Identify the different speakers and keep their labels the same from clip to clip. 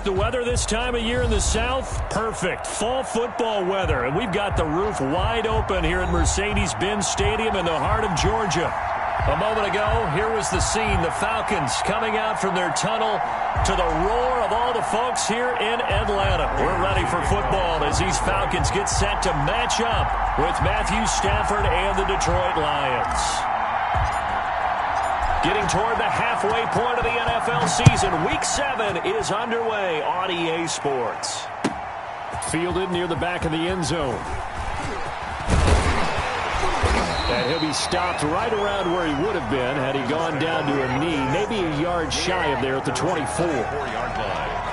Speaker 1: The weather this time of year in the South, perfect. Fall football weather. And we've got the roof wide open here at Mercedes-Benz Stadium in the heart of Georgia. A moment ago, here was the scene. The Falcons coming out from their tunnel to the roar of all the folks here in Atlanta. We're ready for football as these Falcons get set to match up with Matthew Stafford and the Detroit Lions. Getting toward the halfway point of the NFL season. Week 7 is underway on EA Sports. Fielded near the back of the end zone. And he'll be stopped right around where he would have been had he gone down to a knee, maybe a yard shy of there at the 24-yard line.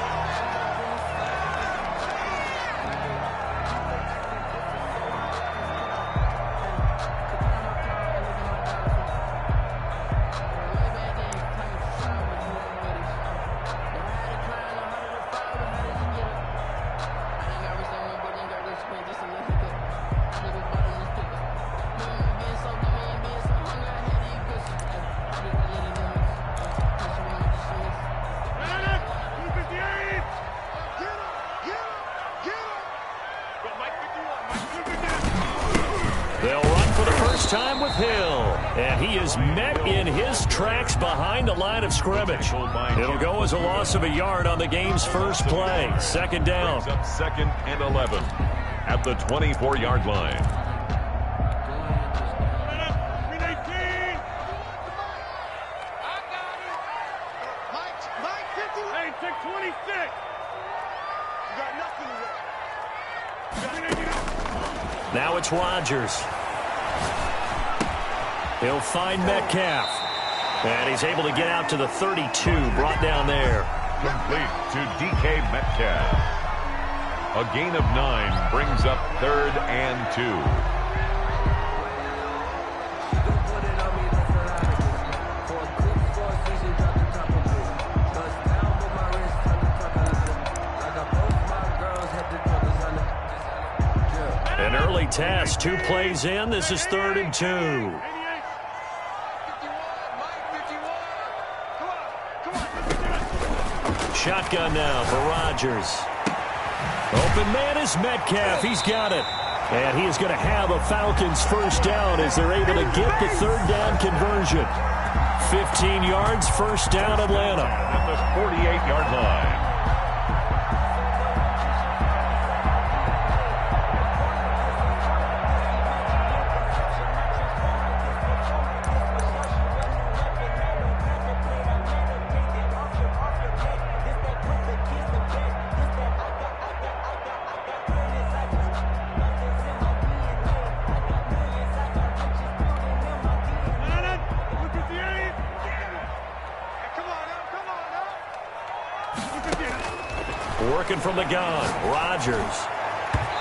Speaker 1: Time with Hill, and he is met in his tracks behind the line of scrimmage. It'll go as a loss of a yard on the game's first play. Second down.
Speaker 2: Up 2nd and 11 at the 24-yard line.
Speaker 3: Mike 50. Hey, take 26. You got nothing.
Speaker 1: Now it's Rodgers. He'll find Metcalf. And he's able to get out to the 32, brought down there.
Speaker 2: Complete to DK Metcalf. A gain of 9 brings up 3rd and 2.
Speaker 1: An early task, 2 plays in. This is 3rd and 2. Shotgun now for Rodgers. Open man is Metcalf. He's got it. And he is going to have a Falcons first down as they're able to get the 3rd down conversion. 15 yards, first down Atlanta.
Speaker 2: At the 48-yard line.
Speaker 1: Working from the gun, Rodgers.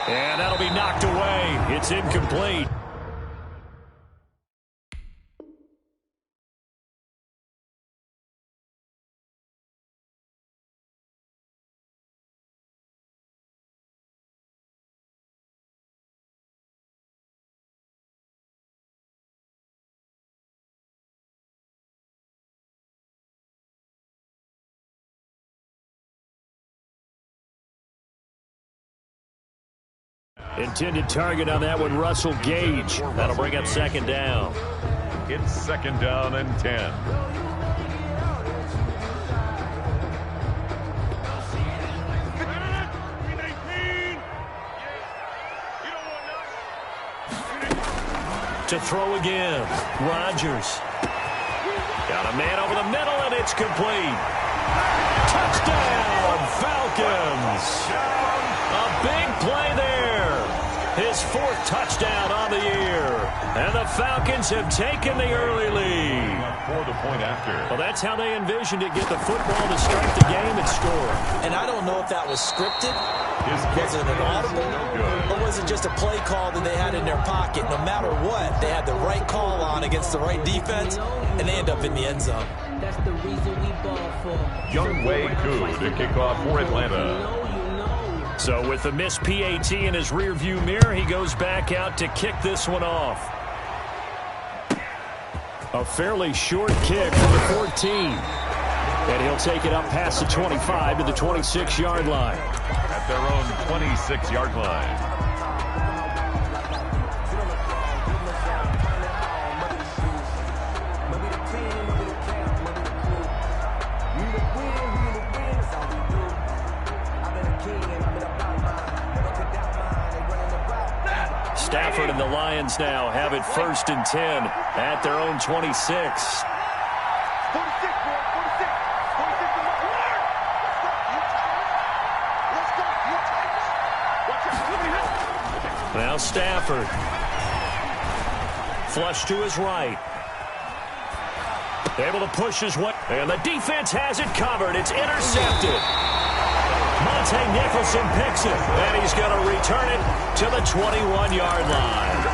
Speaker 1: And that'll be knocked away. It's incomplete. Intended target on that one, Russell Gage. That'll bring up 2nd down.
Speaker 2: It's 2nd down and 10.
Speaker 1: To throw again, Rodgers. Got a man over the middle, and it's complete. Touchdown, Falcons. A big play there. His 4th touchdown on the year. And the Falcons have taken the early lead.
Speaker 2: For the point after.
Speaker 1: Well, that's how they envisioned it. Get the football to start the game and score.
Speaker 4: And I don't know if that was scripted. Was it an audible? Or was it just a play call that they had in their pocket? No matter what, they had the right call on against the right defense, and they end up in the end zone.
Speaker 5: That's the reason we ball for.
Speaker 2: Young Wei Koo to kick off for Atlanta.
Speaker 1: So with the missed PAT in his rearview mirror, he goes back out to kick this one off. A fairly short kick from the 14. And he'll take it up past the 25 to the 26-yard line.
Speaker 2: At their own 26-yard line.
Speaker 1: Stafford and the Lions now have it 1st and 10 at their own 26. Now Stafford. Flush to his right. Able to push his way. And the defense has it covered. It's intercepted. Monte Nicholson picks it. And he's going to return it to the 21-yard line.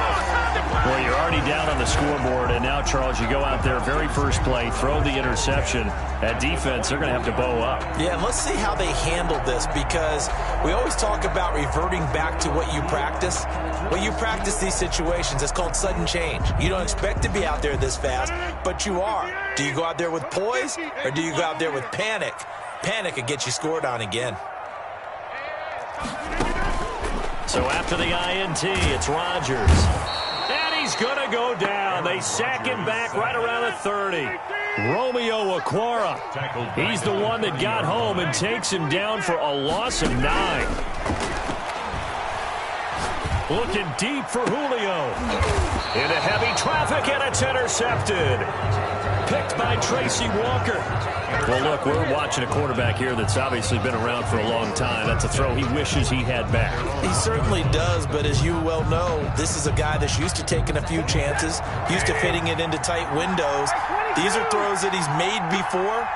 Speaker 1: Well, you're already down on the scoreboard, and now, Charles, you go out there, very first play, throw the interception. At defense, they're going to have to bow up.
Speaker 4: Yeah, and let's see how they handle this, because we always talk about reverting back to what you practice. When you practice these situations, it's called sudden change. You don't expect to be out there this fast, but you are. Do you go out there with poise, or do you go out there with panic? Panic could get you scored on again.
Speaker 1: So after the INT, it's Rodgers. He's going to go down. They sack him back right around the 30. Romeo Okwara. He's the one that got home and takes him down for a loss of 9. Looking deep for Julio. Into heavy traffic, and it's intercepted. Picked by Tracy Walker. Well, look, we're watching a quarterback here that's obviously been around for a long time. That's a throw he wishes he had back.
Speaker 4: He certainly does, but as you well know, this is a guy that's used to taking a few chances, used to fitting it into tight windows. These are throws that he's made before.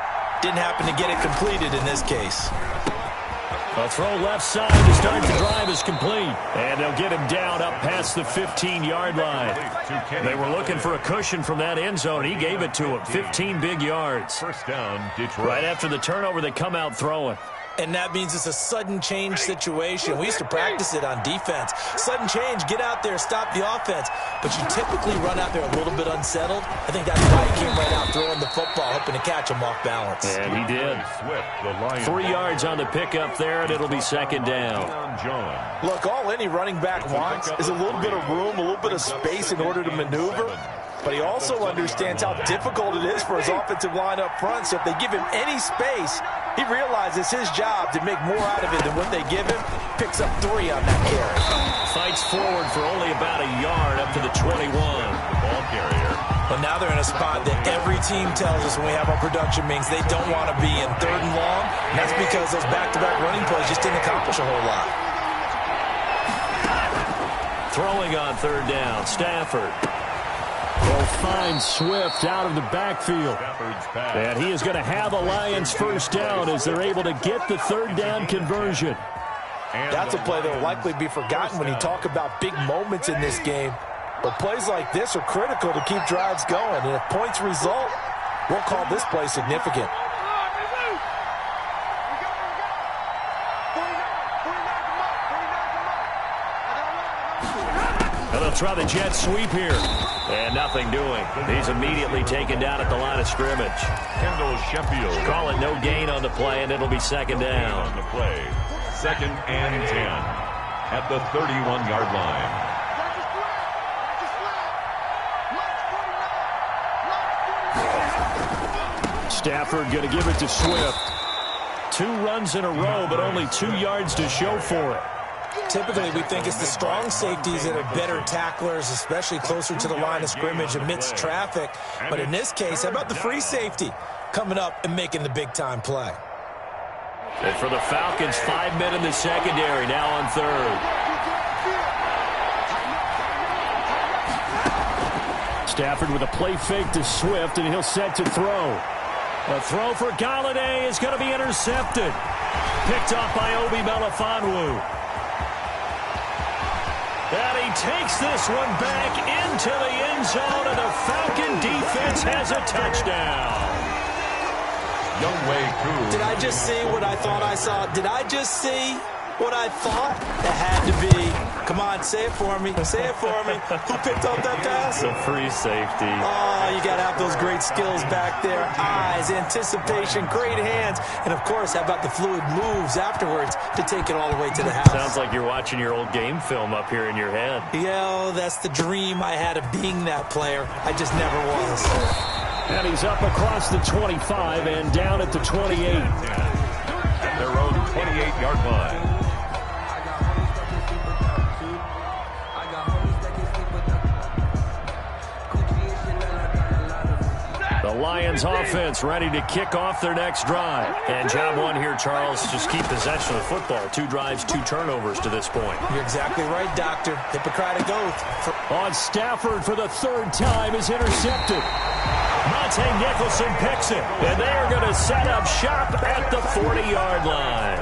Speaker 4: Didn't happen to get it completed in this case.
Speaker 1: A throw left side to start the drive is complete. And they'll get him down up past the 15-yard line. They were looking for a cushion from that end zone. He gave it to him. 15 big yards.
Speaker 2: First down, Detroit.
Speaker 1: Right after the turnover, they come out throwing.
Speaker 4: And that means it's a sudden change situation. We used to practice it on defense. Sudden change, get out there, stop the offense. But you typically run out there a little bit unsettled. I think that's why he came right out throwing the football, hoping to catch him off balance.
Speaker 1: And he did. 3 yards on the pickup there, and it'll be 2nd down.
Speaker 4: Look, all any running back wants is a little bit of room, a little bit of space in order to maneuver. But he also understands how difficult it is for his offensive line up front. So if they give him any space, he realizes his job to make more out of it than what they give him. Picks up 3 on that carry.
Speaker 1: Fights forward for only about a yard up to the 21.
Speaker 2: Ball carrier.
Speaker 4: But now they're in a spot that every team tells us when we have our production meetings they don't want to be in 3rd and long. And that's because those back-to-back running plays just didn't accomplish a whole lot.
Speaker 1: Throwing on 3rd down, Stafford. Will find Swift out of the backfield. And he is going to have a Lions 1st down as they're able to get the 3rd down conversion.
Speaker 4: That's a play that will likely be forgotten when you talk about big moments in this game. But plays like this are critical to keep drives going. And if points result, we'll call this play significant.
Speaker 1: And they'll try the jet sweep here. And nothing doing. He's immediately taken down at the line of scrimmage.
Speaker 2: Kendall Sheffield.
Speaker 1: Call it no gain on the play, and it'll be 2nd down.
Speaker 2: On the play. 2nd and 10 at the 31-yard line.
Speaker 1: Stafford going to give it to Swift. 2 runs in a row, but only 2 yards to show for it.
Speaker 4: Typically, we think it's the strong safeties that are better tacklers, especially closer to the line of scrimmage amidst traffic. But in this case, how about the free safety coming up and making the big-time play?
Speaker 1: And for the Falcons, 5 men in the secondary, now on 3rd. Stafford with a play fake to Swift, and he'll set to throw. A throw for Galladay is going to be intercepted. Picked off by Obi Melifonwu. And he takes this one back into the end zone, and the Falcon defense has a touchdown.
Speaker 2: Younghoe Koo.
Speaker 4: Did I just see what I thought I saw? Did I just see What I thought? It had to be. Come on, say it for me. Say it for me. Who picked up that pass?
Speaker 1: The free safety.
Speaker 4: Oh, you got to have those great skills back there. Eyes, anticipation, great hands. And, of course, how about the fluid moves afterwards to take it all the way to the house?
Speaker 1: Sounds like you're watching your old game film up here in your head.
Speaker 4: Yo, that's the dream I had of being that player. I just never was.
Speaker 1: And he's up across the 25 and down at the 28.
Speaker 2: At their own 28-yard line.
Speaker 1: The Lions offense ready to kick off their next drive. And job one here, Charles, just keep possession of the football. 2 drives, 2 turnovers to this point.
Speaker 4: You're exactly right, Doctor. Hippocratic oath.
Speaker 1: On Stafford for the 3rd time is intercepted. Monte Nicholson picks it. And they are going to set up shop at the 40-yard line.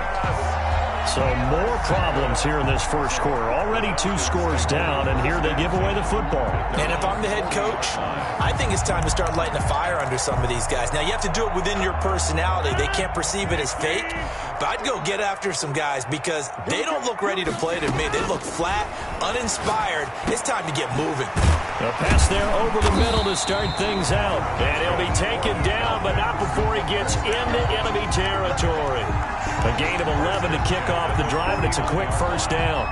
Speaker 1: So more problems here in this first quarter. Already 2 scores down, and here they give away the football.
Speaker 4: And if I'm the head coach, I think it's time to start lighting a fire under some of these guys. Now, you have to do it within your personality. They can't perceive it as fake. But I'd go get after some guys because they don't look ready to play to me. They look flat, uninspired. It's time to get moving.
Speaker 1: A pass there over the middle to start things out. And he'll be taken down, but not before he gets into enemy territory. A gain of 11 to kick off the drive, and it's a quick first down.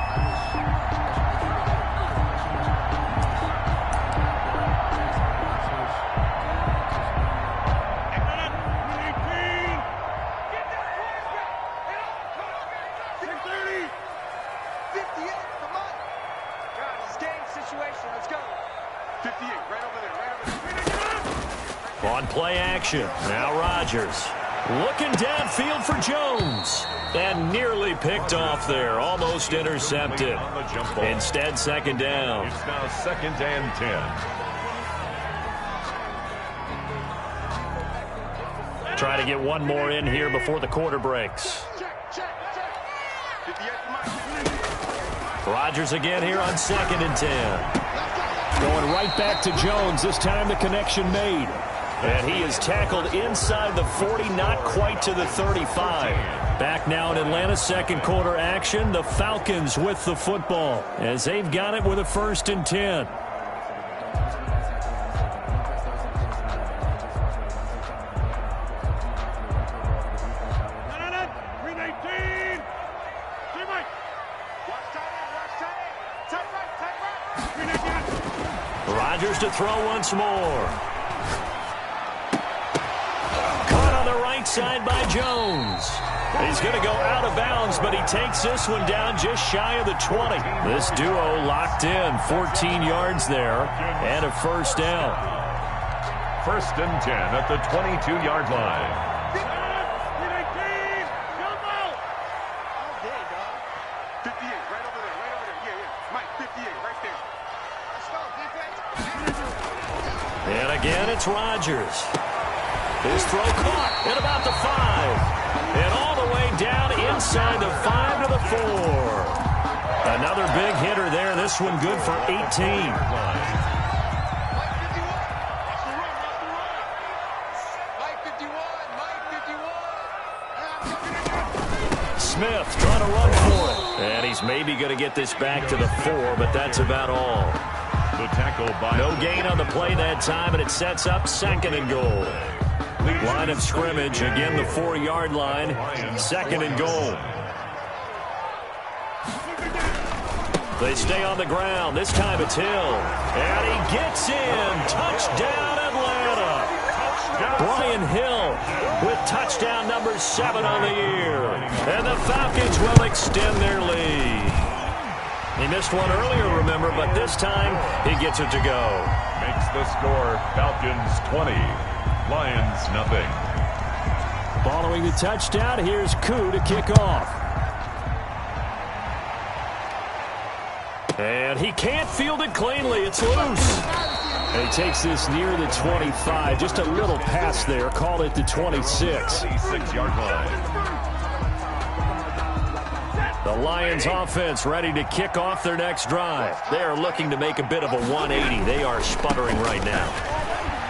Speaker 1: On play action, now Rodgers. Looking downfield for Jones. And nearly picked off there. Almost intercepted. Instead, second down.
Speaker 2: It's now 2nd and 10.
Speaker 1: Try to get one more in here before the quarter breaks. Rodgers again here on 2nd and 10. Going right back to Jones. This time the connection made. And he is tackled inside the 40, not quite to the 35. Back now in Atlanta, second quarter action. The Falcons with the football as they've got it with a 1st and 10. Rodgers to throw once more. Side by Jones. He's going to go out of bounds, but he takes this one down just shy of the 20. This duo locked in, 14 yards there, and a first down.
Speaker 2: 1st and 10 at the 22-yard line.
Speaker 1: And again, it's Rodgers. His throw caught at about the 5. And all the way down inside the 5 to the 4. Another big hitter there. This one good for 18. Smith trying to run for it. And he's maybe going to get this back to the 4, but that's about all.
Speaker 2: The tackle by
Speaker 1: no gain on the play that time, and it sets up 2nd and goal. Line of scrimmage, again the 4-yard line, 2nd and goal. They stay on the ground. This time it's Hill. And he gets in. Touchdown, Atlanta. Brian Hill with touchdown number 7 on the year. And the Falcons will extend their lead. He missed one earlier, remember, but this time he gets it to go.
Speaker 2: Makes the score Falcons 20. Lions, nothing.
Speaker 1: Following the touchdown, here's Koo to kick off. And he can't field it cleanly. It's loose. And he takes this near the 25. Just a little pass there. Called it the 26.
Speaker 2: 26-yard line.
Speaker 1: The Lions offense ready to kick off their next drive. They are looking to make a bit of a 180. They are sputtering right now.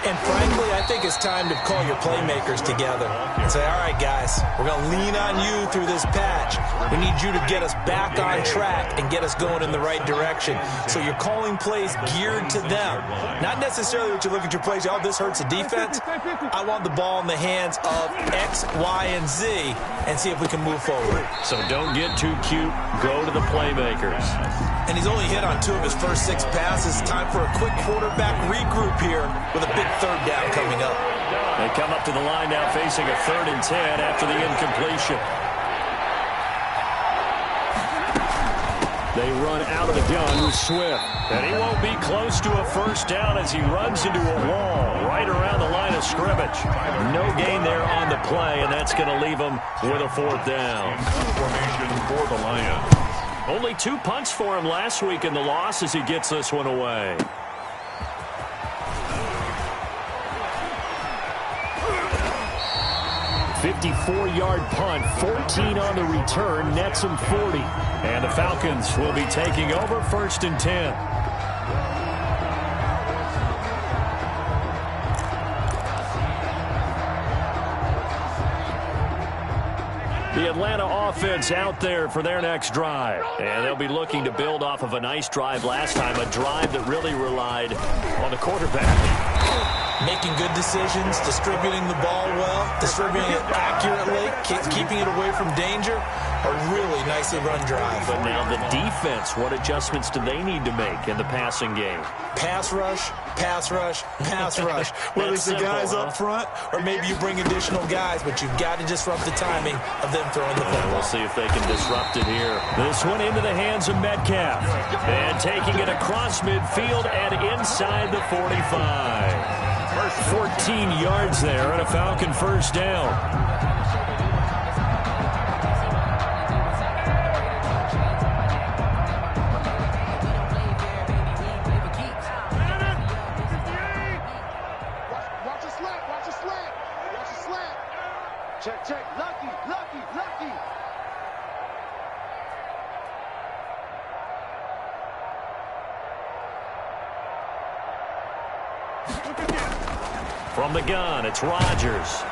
Speaker 4: And frankly, I think it's time to call your playmakers together and say, all right, guys, we're going to lean on you through this patch. We need you to get us back on track and get us going in the right direction. So you're calling plays geared to them. Not necessarily what you look at your plays, oh, this hurts the defense. I want the ball in the hands of X, Y, and Z and see if we can move forward.
Speaker 1: So don't get too cute. Go to the playmakers.
Speaker 4: And he's only hit on 2 of his first 6 passes. Time for a quick quarterback regroup here with a big third down coming up.
Speaker 1: They come up to the line now facing a 3rd and 10 after the incompletion. They run out of the gun with Swift. And he won't be close to a first down as he runs into a wall right around the line of scrimmage. No gain there on the play, and that's going to leave him with a 4th down.
Speaker 2: Formation for the Lions.
Speaker 1: Only 2 punts for him last week in the loss as he gets this one away. "54-yard punt, 14 on the return, nets him 40. And the Falcons will be taking over 1st and 10. The Atlanta offense out there for their next drive. And they'll be looking to build off of a nice drive last time, a drive that really relied on the quarterback.
Speaker 4: Making good decisions, distributing the ball well, distributing it accurately, keeping it away from danger. A really nicely run drive.
Speaker 1: But now the defense, what adjustments do they need to make in the passing game?
Speaker 4: Pass rush, pass rush, pass rush. Whether it's the guys up front or maybe you bring additional guys, but you've got to disrupt the timing of them throwing the football.
Speaker 1: We'll see if they can disrupt it here. This one into the hands of Metcalf. And taking it across midfield and inside the 45. 14 yards there and a Falcon first down.
Speaker 3: Watch a slant, watch a slant, watch a slant. Check, check, lucky, lucky, lucky.
Speaker 1: From the gun, it's Rodgers.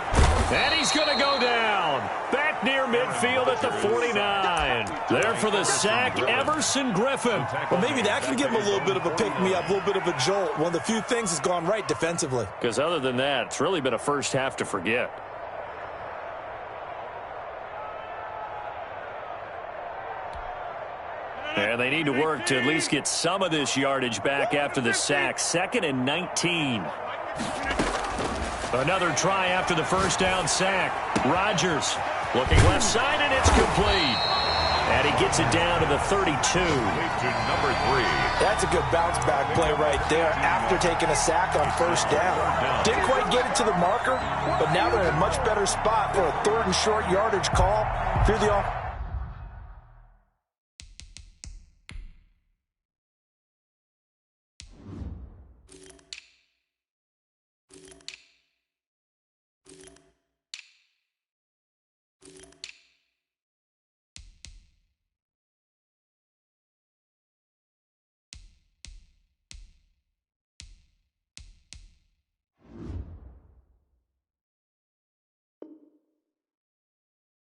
Speaker 1: And he's going to go down. Back near midfield at the 49. There for the sack, Everson Griffin.
Speaker 4: Well, maybe that can give him a little bit of a pick-me-up, a little bit of a jolt. One of the few things has gone right defensively.
Speaker 1: Because other than that, it's really been a first half to forget. And they need to work to at least get some of this yardage back after the sack. 2nd and 19. Another try after the first down sack. Rodgers looking left side, and it's complete. And he gets it down to the 32.
Speaker 2: To number 3.
Speaker 4: That's a good bounce-back play right there after taking a sack on first down. Didn't quite get it to the marker, but now they're in a much better spot for a 3rd and short yardage call through the offense.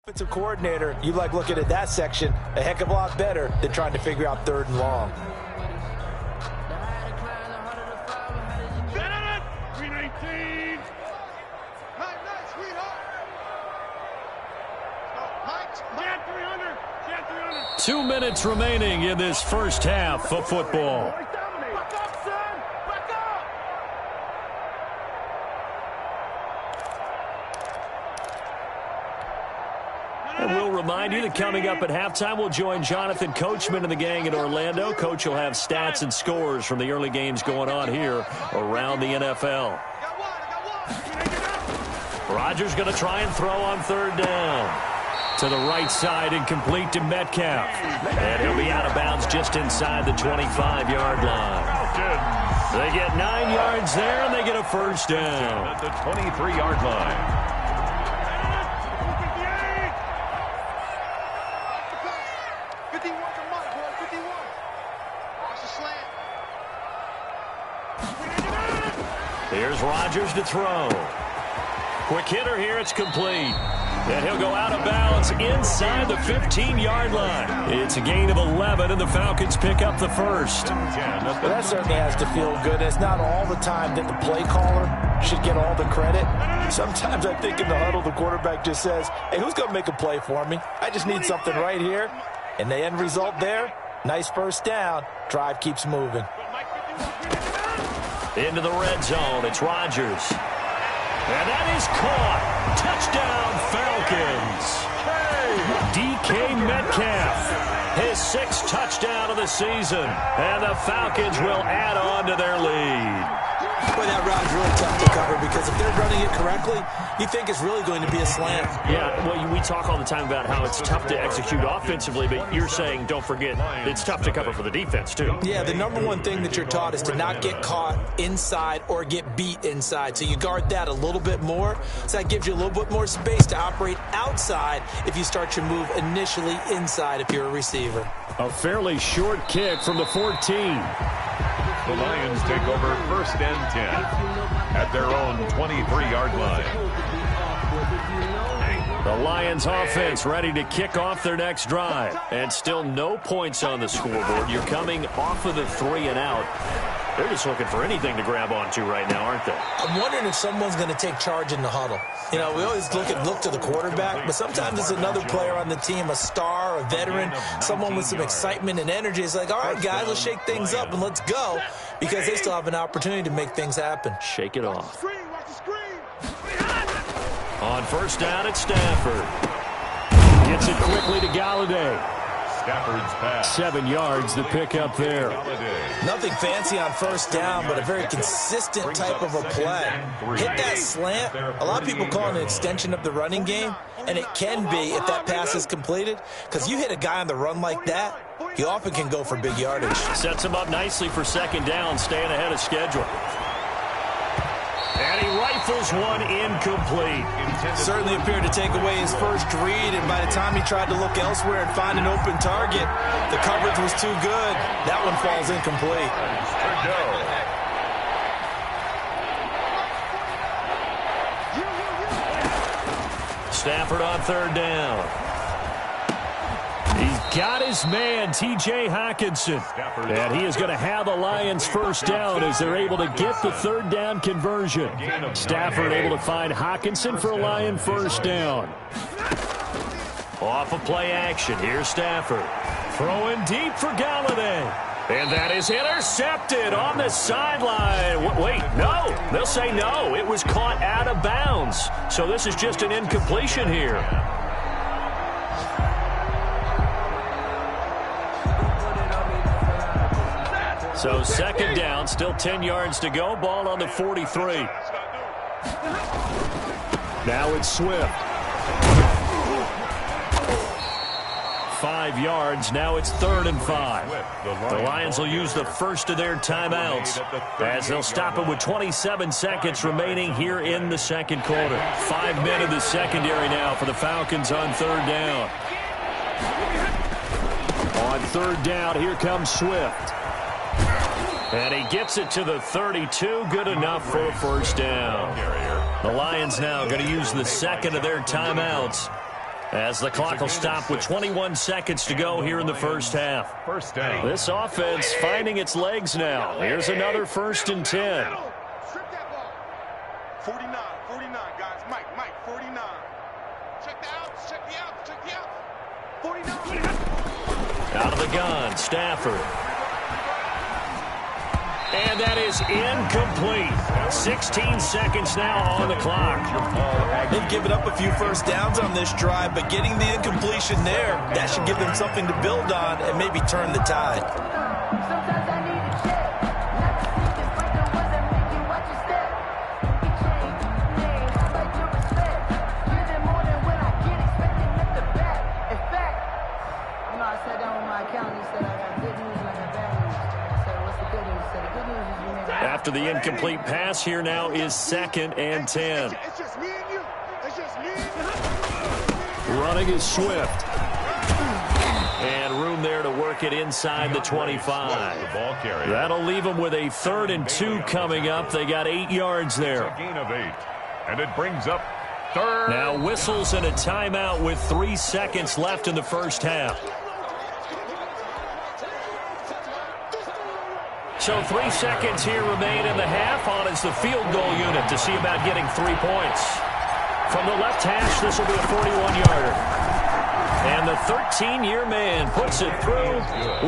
Speaker 4: Offensive coordinator, you like looking at that section a heck of a lot better than trying to figure out 3rd and long.
Speaker 3: 319. Night, sweetheart. Get 300. Get 300.
Speaker 1: 2 minutes remaining in this first half of football.
Speaker 3: Back up, son. Back up.
Speaker 1: And we'll remind you that coming up at halftime, we'll join Jonathan Coachman and the gang in Orlando. Coach will have stats and scores from the early games going on here around the NFL. Rodgers going to try and throw on 3rd down. To the right side and complete to Metcalf. And he'll be out of bounds just inside the 25-yard line. They get 9 yards there, and they get a first down.
Speaker 2: At the 23-yard line.
Speaker 1: Here's Rodgers to throw. Quick hitter here. It's complete. And he'll go out of bounds inside the 15-yard line. It's a gain of 11, and the Falcons pick up the first.
Speaker 4: Well, that certainly has to feel good. It's not all the time that the play caller should get all the credit. Sometimes I think in the huddle, the quarterback just says, hey, who's going to make a play for me? I just need something right here. And the end result there, nice first down. Drive keeps moving.
Speaker 1: Into the red zone. It's Rodgers. And that is caught. Touchdown, Falcons. DK Metcalf, his 6th touchdown of the season. And the Falcons will add on to their lead.
Speaker 4: Boy, that route is really tough to cover because if they're running it correctly, you think it's really going to be a slant.
Speaker 1: Yeah, well, we talk all the time about how it's tough to execute offensively, but you're saying, don't forget, it's tough to cover for the defense, too.
Speaker 4: Yeah, the number one thing that you're taught is to not get caught inside or get beat inside. So you guard that a little bit more. So that gives you a little bit more space to operate outside if you start your move initially inside if you're a receiver.
Speaker 1: A fairly short kick from the 14.
Speaker 2: The Lions take over 1st and 10 at their own 23-yard line.
Speaker 1: The Lions offense ready to kick off their next drive. And still no points on the scoreboard. You're coming off of the 3 and out. They're just looking for anything to grab onto right now, aren't they?
Speaker 4: I'm wondering if someone's going to take charge in the huddle. You know, we always look to the quarterback, but sometimes it's another player on the team, a star, a veteran, someone with some excitement and energy. It's like, all right, guys, let's shake things up and let's go, because they still have an opportunity to make things happen.
Speaker 1: Shake it off. On first down, it's Stafford. Gets it quickly to Galladay.
Speaker 2: Stafford's pass.
Speaker 1: 7 yards to pick up there.
Speaker 4: Nothing fancy on first down, but a very consistent type of a play. Hit that slant. A lot of people call it an extension of the running game, and it can be if that pass is completed, because you hit a guy on the run like that, he often can go for big yardage.
Speaker 1: Sets him up nicely for second down, staying ahead of schedule. And he rifles one incomplete.
Speaker 4: Certainly appeared to take away his first read, and by the time he tried to look elsewhere and find an open target, the coverage was too good. That one falls incomplete.
Speaker 1: Stafford on third down. He's got his man, TJ Hawkinson. And he is going to have a Lions first down as they're able to get the third down conversion. Stafford able to find Hawkinson for a Lion first down. Off of play action. Here's Stafford. Throwing deep for Galladay. And that is intercepted on the sideline. Wait, no. They'll say no. It was caught out of bounds. So this is just an incompletion here. So second down, still 10 yards to go. Ball on the 43. Now it's Swift. 5 yards. Now it's 3rd and 5. The Lions will use the first of their timeouts as they'll stop it with 27 seconds remaining here in the second quarter. 5 men in the secondary now for the Falcons on third down. On third down, here comes Swift. And he gets it to the 32. Good enough for a first down. The Lions now going to use the second of their timeouts as the clock will stop with 21 seconds to go here in the first half.
Speaker 2: First down.
Speaker 1: This offense finding its legs now. Here's another 1st and 10.
Speaker 3: Strip that ball. 49, guys. Mike, 49. Check the outs, check the outs. 49.
Speaker 1: Out of the gun, Stafford. And that is incomplete. 16 seconds now on the clock.
Speaker 4: They've given up a few first downs on this drive, but getting the incompletion there, that should give them something to build on and maybe turn the tide.
Speaker 5: Sometimes I need a check. Not to see this, but the ones that make you watch your step. You can change names, like your respect. Give them more than when I get expected at the back. In fact, I sat down with my accountant and said I got good news and I got bad news. I said, what's the good news? He said, the good news is you made it.
Speaker 1: After the incomplete pass, here now is 2nd and 10.
Speaker 3: It's just me and you. It's just me and you.
Speaker 1: Running is Swift. And room there there to work it inside the 25.
Speaker 2: The ball carrier.
Speaker 1: That'll leave them with a 3rd and 2 coming up. They got 8 yards there.
Speaker 2: A gain of 8. And it brings up 3rd.
Speaker 1: Now whistles and a timeout with 3 seconds left in the first half. So 3 seconds here remain in the half. On is the field goal unit to see about getting 3 points. From the left hash, this will be a 41-yarder. And the 13-year man puts it through.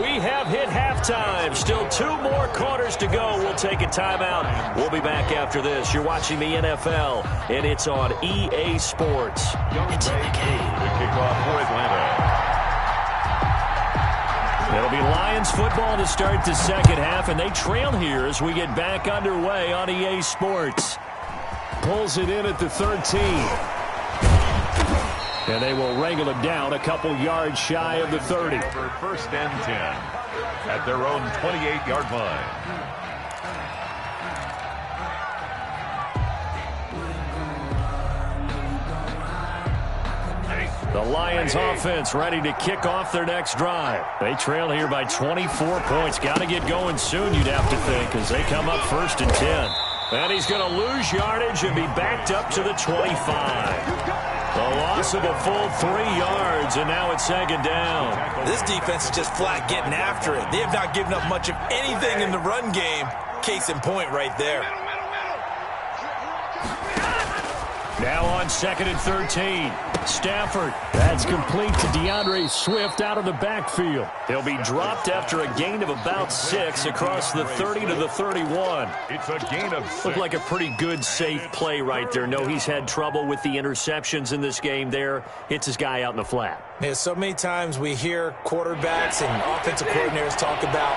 Speaker 1: We have hit halftime. Still 2 more quarters to go. We'll take a timeout. We'll be back after this. You're watching the NFL, and it's on EA Sports. It's in the game.
Speaker 2: The kickoff for Atlanta.
Speaker 1: It'll be Lions football to start the second half, and they trail here as we get back underway on EA Sports. Pulls it in at the 13. And they will wrangle it down a couple yards shy of the 30.
Speaker 2: Over 1st and 10 at their own 28-yard line.
Speaker 1: The Lions offense ready to kick off their next drive. They trail here by 24 points. Got to get going soon, you'd have to think, as they come up 1st and 10. And he's going to lose yardage and be backed up to the 25. The loss of a full 3 yards, and now it's 2nd down.
Speaker 4: This defense is just flat getting after it. They have not given up much of anything in the run game. Case in point right there.
Speaker 1: Now on 2nd and 13. Stafford. That's complete to DeAndre Swift out of the backfield. They'll be dropped after a gain of about 6 across the 30 to the 31.
Speaker 2: It's a gain of 6.
Speaker 1: Looked like a pretty good, safe play right there. No, he's had trouble with the interceptions in this game there. Hits his guy out in the flat.
Speaker 4: Yeah, so many times we hear quarterbacks and offensive coordinators talk about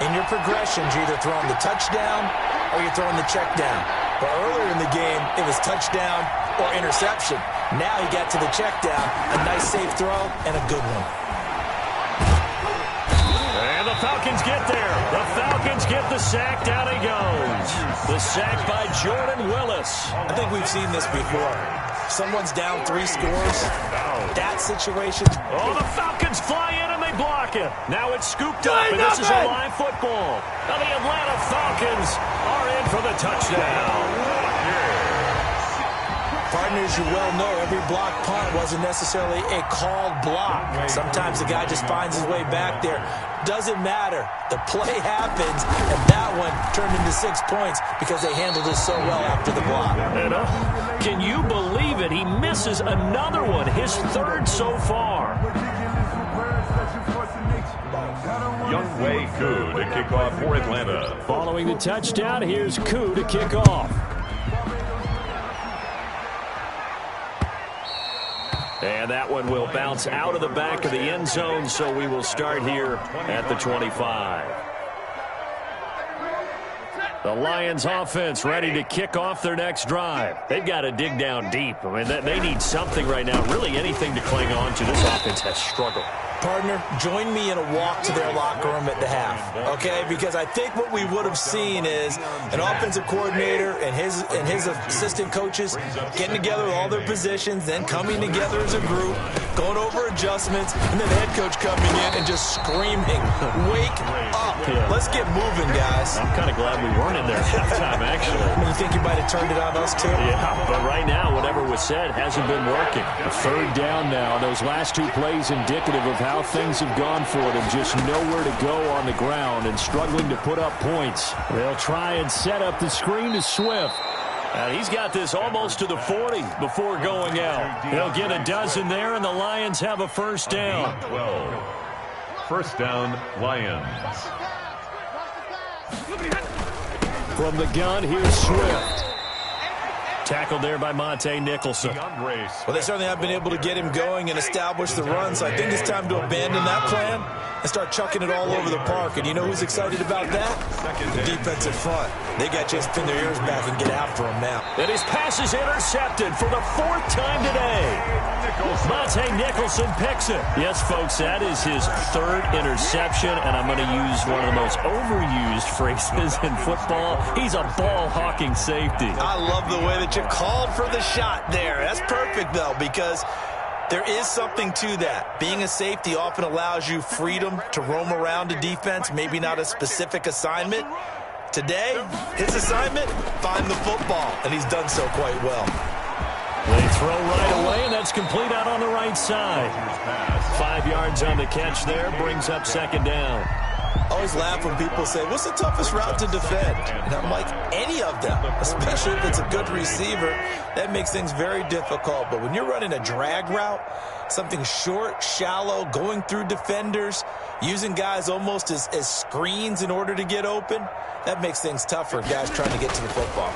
Speaker 4: in your progressions, you're either throwing the touchdown or you're throwing the check down. But earlier in the game, it was touchdown or interception. Now he got to the check down, a nice safe throw, and a good one.
Speaker 1: And the Falcons get there. The Falcons get the sack. Down he goes. The sack by Jordan Willis.
Speaker 4: I think we've seen this before. Someone's down 3 scores. That situation.
Speaker 1: Oh, the Falcons fly in and they block it. Now it's scooped up, and this is a live football. Now the Atlanta Falcons are in for the touchdown.
Speaker 4: Partners, you well know every block punt wasn't necessarily a called block. Sometimes the guy just finds his way back there. Doesn't matter. The play happens, and that one turned into 6 points because they handled it so well after the block.
Speaker 1: Can you believe it? He misses another one, his 3rd so far.
Speaker 2: Younghoe Koo to kick off for Atlanta.
Speaker 1: Following the touchdown, here's Koo to kick off. And that one will bounce out of the back of the end zone, so we will start here at the 25. The Lions offense ready to kick off their next drive. They've got to dig down deep. I mean, they need something right now, really anything to cling on to. This offense has struggled.
Speaker 4: Partner, join me in a walk to their locker room at the half, okay? Because I think what we would have seen is an offensive coordinator and his assistant coaches getting together with all their positions, then coming together as a group, going over adjustments, and then the head coach coming in and just screaming, "Wake up!
Speaker 1: Yeah.
Speaker 4: Let's get moving, guys."
Speaker 1: I'm kind of glad we weren't in there at halftime, actually.
Speaker 4: I mean, you think you might have turned it on us, too?
Speaker 1: Yeah, but right now, whatever was said hasn't been working. A 3rd down now. Those last 2 plays indicative of how things have gone for them. Just nowhere to go on the ground and struggling to put up points. They'll try and set up the screen to Swift. And he's got this almost to the 40 before going out. He'll get a dozen there, and the Lions have a 1st down.
Speaker 2: 12. 1st down, Lions.
Speaker 1: From the gun, here's Swift. Tackled there by Monte Nicholson.
Speaker 4: Well, they certainly have been able to get him going and establish the run, so I think it's time to abandon that plan and start chucking it all over the park. And you know who's excited about that? The defensive front. They got a chance to pin their ears back and get after him now.
Speaker 1: And his pass is intercepted for the 4th time today. Monte Nicholson picks it. Yes, folks, that is his 3rd interception, and I'm going to use one of the most overused phrases in football. He's a ball-hawking safety.
Speaker 4: I love the way that you called for the shot there. That's perfect, though, because There is something to that. Being a safety often allows you freedom to roam around a defense, maybe not a specific assignment. Today, his assignment, find the football, and he's done so quite well.
Speaker 1: They throw right away, and that's complete out on the right side. 5 yards on the catch there, brings up second down.
Speaker 4: I always laugh when people say, what's the toughest route to defend? And I'm like, any of them, especially if it's a good receiver. That makes things very difficult. But when you're running a drag route, something short, shallow, going through defenders, using guys almost as screens in order to get open, that makes things tougher, guys trying to get to the football.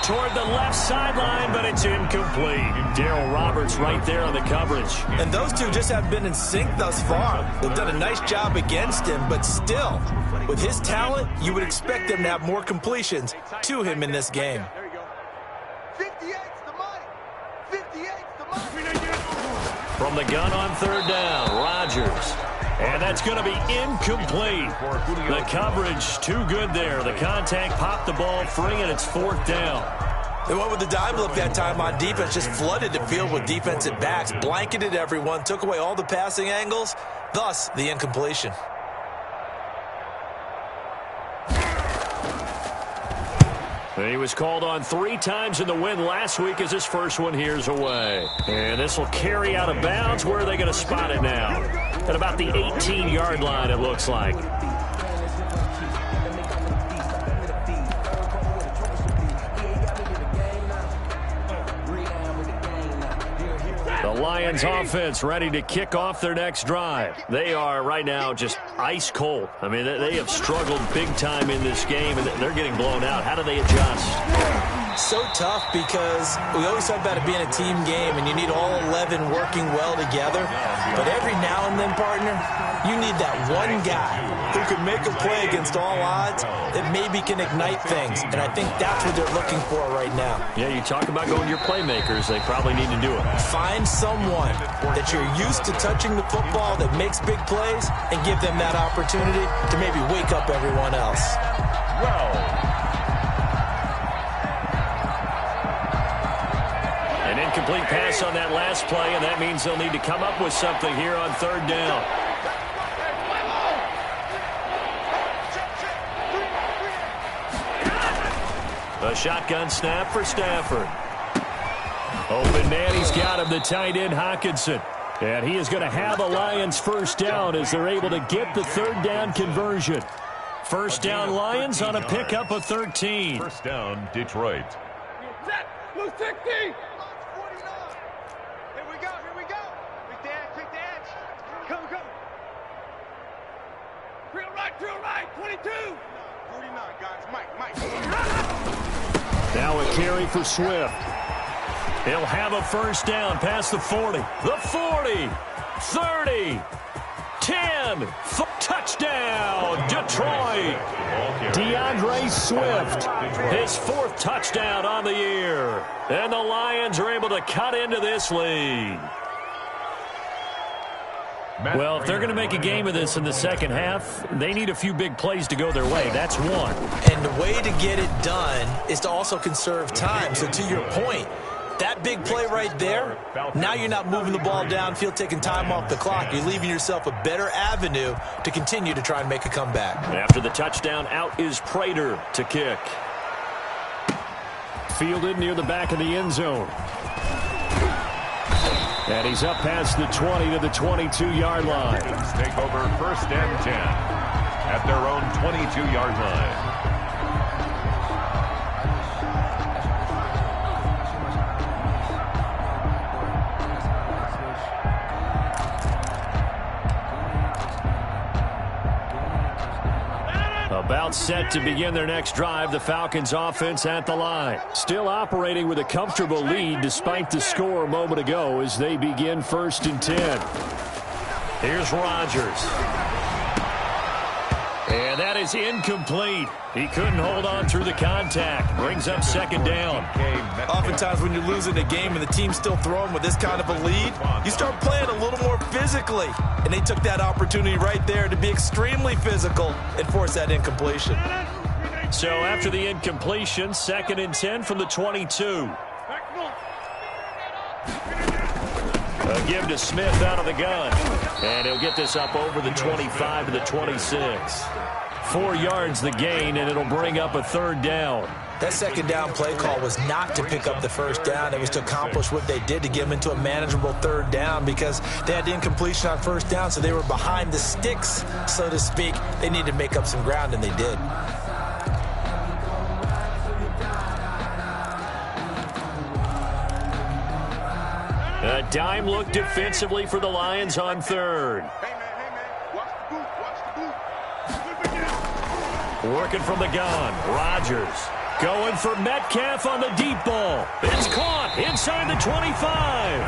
Speaker 1: Toward the left sideline, but it's incomplete. Darryl Roberts right there on the coverage.
Speaker 4: And those two just haven't been in sync thus far. They've done a nice job against him, but still, with his talent, you would expect them to have more completions to him in this game.
Speaker 3: There you go. 58's the money. 58's the money.
Speaker 1: From the gun on third down, Rodgers. And that's going to be incomplete. The coverage too good there. The contact popped the ball free, and it's fourth down.
Speaker 4: They went with the dime look that time on defense, just flooded the field with defensive backs, blanketed everyone, took away all the passing angles, thus the incompletion.
Speaker 1: He was called on 3 times in the win last week as his first one here's away. And this will carry out of bounds. Where are they going to spot it now? At about the 18-yard line, it looks like. The Lions offense ready to kick off their next drive. They are right now just ice cold. I mean, they have struggled big time in this game, and they're getting blown out. How do they adjust?
Speaker 4: So tough because we always talk about it being a team game, and you need all 11 working well together. But every now and then, partner, you need that one guy who can make a play against all odds that maybe can ignite things. And I think that's what they're looking for right now.
Speaker 1: Yeah, you talk about going to your playmakers. They probably need to do it.
Speaker 4: Find someone that you're used to touching the football that makes big plays and give them that opportunity to maybe wake up everyone else.
Speaker 1: An incomplete pass on that last play, and that means they'll need to come up with something here on third down. A shotgun snap for Stafford. Open man, he's got him, the tight end Hockenson. And he is going to have a Lions first down as they're able to get the third down conversion. First down Lions on a pickup of 13.
Speaker 2: First down, Detroit.
Speaker 3: Set. Blue 60. Here we go. Here we go. Take the edge. Come. Drill right. 22. 49, guys. Mike.
Speaker 1: Now a carry for Swift. He'll have a first down past the 40. The 40. 30. 10. Touchdown, Detroit. DeAndre Swift, his 4th touchdown on the year. And the Lions are able to cut into this lead. Well, if they're going to make a game of this in the second half, they need a few big plays to go their way. That's one.
Speaker 4: And the way to get it done is to also conserve time. So to your point, that big play right there, now you're not moving the ball downfield, taking time off the clock. You're leaving yourself a better avenue to continue to try and make a comeback.
Speaker 1: After the touchdown, out is Prater to kick. Fielded near the back of the end zone. And he's up past the 20 to the 22-yard line.
Speaker 2: Take over first and 10 at their own 22-yard line.
Speaker 1: About set to begin their next drive, the Falcons offense at the line. Still operating with a comfortable lead despite the score a moment ago as they begin first and 10. Here's Rodgers. And that is incomplete. He couldn't hold on through the contact. Brings up second down.
Speaker 4: Oftentimes when you're losing a game and the team's still throwing with this kind of a lead, you start playing a little more physically. And they took that opportunity right there to be extremely physical and force that incompletion.
Speaker 1: So after the incompletion, second and 10 from the 22. A give to Smith out of the gun. And he'll get this up over the 25 to the 26. 4 yards the gain, and it'll bring up a third down.
Speaker 4: That second down play call was not to pick up the first down. It was to accomplish what they did, to get them into a manageable third down, because they had the incompletion on first down, so they were behind the sticks, so to speak. They needed to make up some ground, and they did.
Speaker 1: A dime look defensively for the Lions on third.
Speaker 3: Hey, man, watch the boot, watch the boot.
Speaker 1: Working from the gun, Rodgers going for Metcalf on the deep ball. It's caught inside the 25.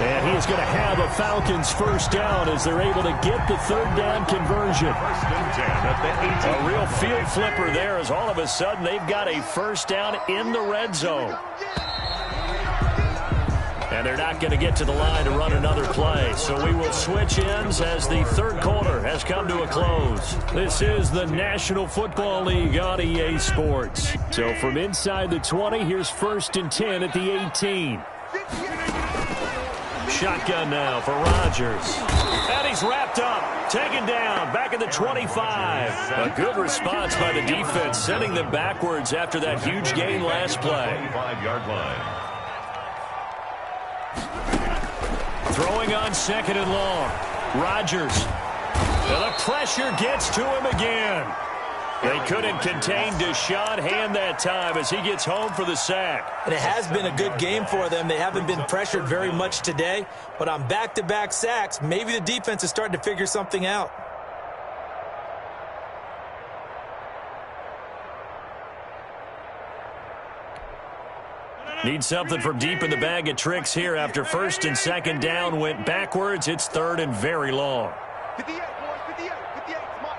Speaker 1: And he is going to have a Falcons first down as they're able to get the third down conversion. A real field flipper there, as all of a sudden they've got a first down in the red zone. And they're not going to get to the line to run another play. So we will switch ends as the third quarter has come to a close. This is the National Football League on EA Sports. So from inside the 20, here's 1st and 10 at the 18. Shotgun now for Rodgers. And he's wrapped up, taken down, back at the 25. A good response by the defense, sending them backwards after that huge gain last play.
Speaker 2: 5-yard line.
Speaker 1: Throwing on 2nd and long. Rodgers. And the pressure gets to him again. They couldn't contain Deshaun Hand that time as he gets home for the sack.
Speaker 4: And it has been a good game for them. They haven't been pressured very much today, but on back-to-back sacks, maybe the defense is starting to figure something out.
Speaker 1: Need something from deep in the bag of tricks here after 1st and 2nd down went backwards. It's 3rd and very long.
Speaker 3: 58, boys, 58, 58, come on.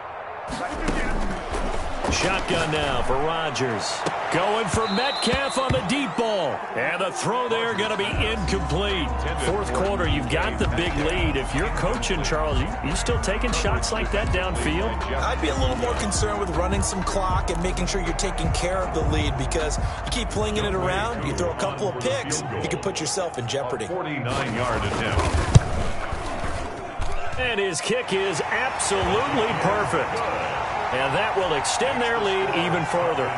Speaker 1: Shotgun now for Rodgers. Going for Metcalf on the deep ball. And the throw there going to be incomplete. 4th quarter, you've got the big lead. If you're coaching, Charles, you still taking shots like that downfield?
Speaker 4: I'd be a little more concerned with running some clock and making sure you're taking care of the lead, because you keep flinging it around, you throw a couple of picks, you can put yourself in jeopardy.
Speaker 2: 49-yard attempt.
Speaker 1: And his kick is absolutely perfect. And that will extend their lead even further.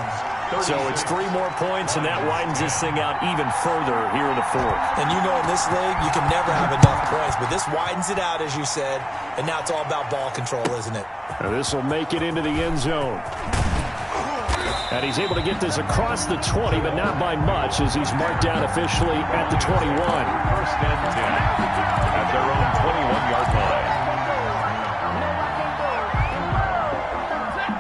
Speaker 1: So it's 3 more points, and that widens this thing out even further here in the 4th.
Speaker 4: And you know in this league, you can never have enough points, but this widens it out, as you said, and now it's all about ball control, isn't it?
Speaker 1: Now this will make it into the end zone. And he's able to get this across the 20, but not by much, as he's marked down officially at the 21.
Speaker 2: 1st and 10 at their own 21-yard line.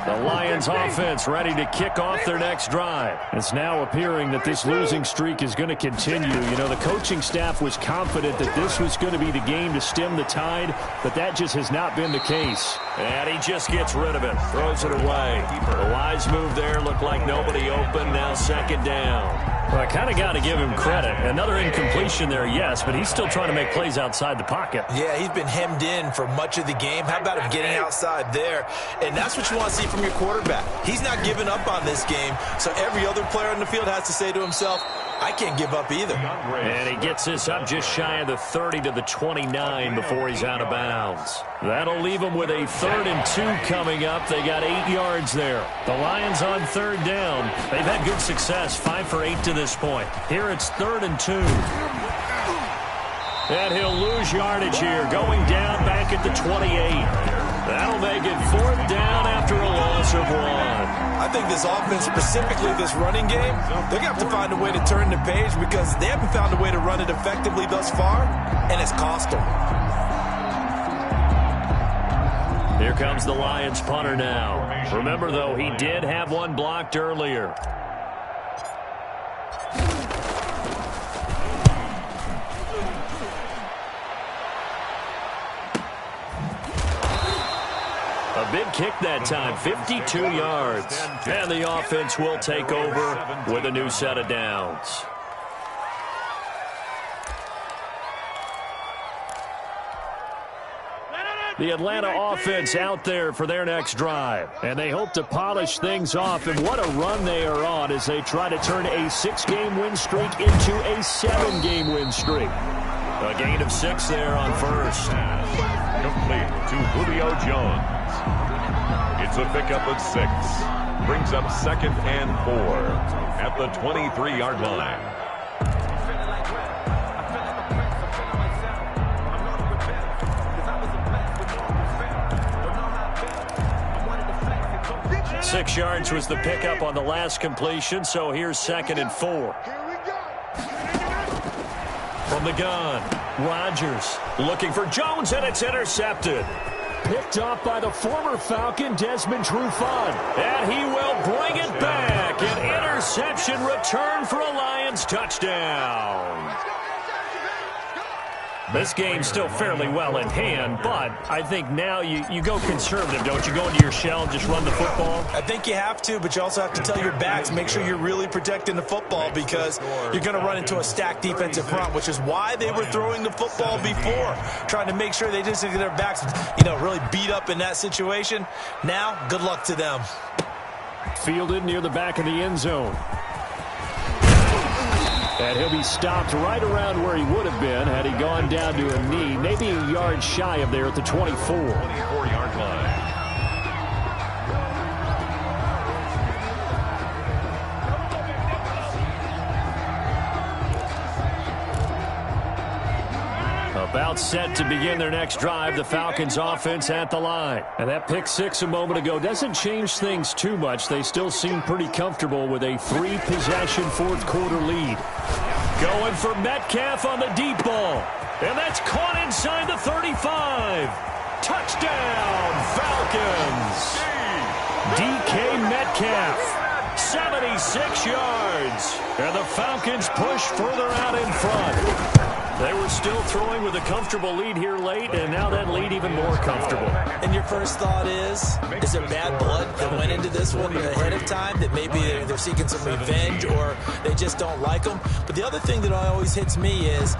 Speaker 1: The Lions offense ready to kick off their next drive. It's now appearing that this losing streak is going to continue. You know, the coaching staff was confident that this was going to be the game to stem the tide, but that just has not been the case. And he just gets rid of it, throws it away. The wise move there, looked like nobody open, now 2nd down. Well, I kind of got to give him credit. Another incompletion there, yes, but he's still trying to make plays outside the pocket.
Speaker 4: Yeah, he's been hemmed in for much of the game. How about him getting outside there? And that's what you want to see from your quarterback. He's not giving up on this game, so every other player on the field has to say to himself, I can't give up either.
Speaker 1: And he gets this up just shy of the 30 to the 29 before he's out of bounds. That'll leave him with a 3rd and 2 coming up. They got 8 yards there. The Lions on 3rd down. They've had good success, 5 for 8 to this point. Here it's 3rd and 2. And he'll lose yardage here, going down back at the 28. That'll make it 4th down after a loss of 1.
Speaker 4: I think this offense, specifically this running game, they're going to have to find a way to turn the page, because they haven't found a way to run it effectively thus far, and it's cost them.
Speaker 1: Here comes the Lions punter now. Remember, though, he did have one blocked earlier. A big kick that time, 52 yards. And the offense will take over with a new set of downs. The Atlanta offense out there for their next drive. And they hope to polish things off. And what a run they are on as they try to turn a 6-game win streak into a 7-game win streak. A gain of 6 there on first.
Speaker 2: Complete to Julio Jones. It's a pickup of 6. Brings up 2nd and 4 at the 23-yard line.
Speaker 1: Six yards was the pickup on the last completion, so here's 2nd and 4. From the gun, Rodgers looking for Jones, and it's intercepted. Picked off by the former Falcon, Desmond Trufant. And he will bring it back. An interception return for a Lions touchdown. This game's still fairly well in hand, but I think now you go conservative, don't you? Go into your shell and just run the football?
Speaker 4: I think you have to, but you also have to tell your backs, make sure you're really protecting the football because you're going to run into a stacked defensive front, which is why they were throwing the football before, trying to make sure they didn't get their backs, really beat up in that situation. Now, good luck to them.
Speaker 1: Fielded near the back of the end zone. And he'll be stopped right around where he would have been had he gone down to a knee, maybe a yard shy of there at the 24.
Speaker 2: 24-yard line.
Speaker 1: About set to begin their next drive, the Falcons offense at the line. And that pick 6 a moment ago doesn't change things too much. They still seem pretty comfortable with a 3-possession fourth-quarter lead. Going for Metcalf on the deep ball. And that's caught inside the 35. Touchdown, Falcons. DK Metcalf, 76 yards. And the Falcons push further out in front. They were still throwing with a comfortable lead here late, and now that lead even more comfortable.
Speaker 4: And your first thought is there bad blood that went into this one ahead of time, that maybe they're seeking some revenge or they just don't like them? But the other thing that always hits me is